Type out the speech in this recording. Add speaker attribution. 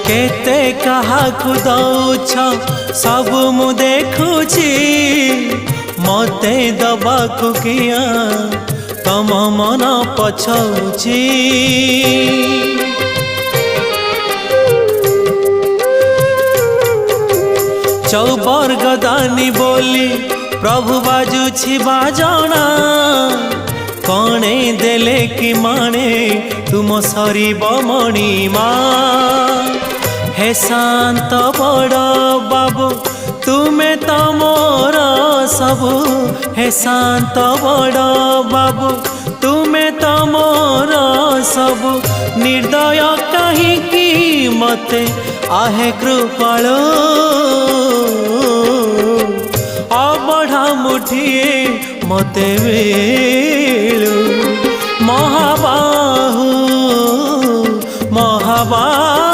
Speaker 1: केते काहाकु दौछ सब मु देखुची मते दबाकु किया तम मन पछौची। चौबर गदानी बोली प्रभु बाजुछि बाजना कणे देले कि माने तुम सरीब मणिमा। हे शांत बड़ बाबू तुमे तो मोर सबु। हे शांत बड़ बाबू तुमे तो मोर सबु। निर्दय कहीं मते आहे कृपालो अबढ़ा मुठिए मते मिलू। महाबाहु महाबाहु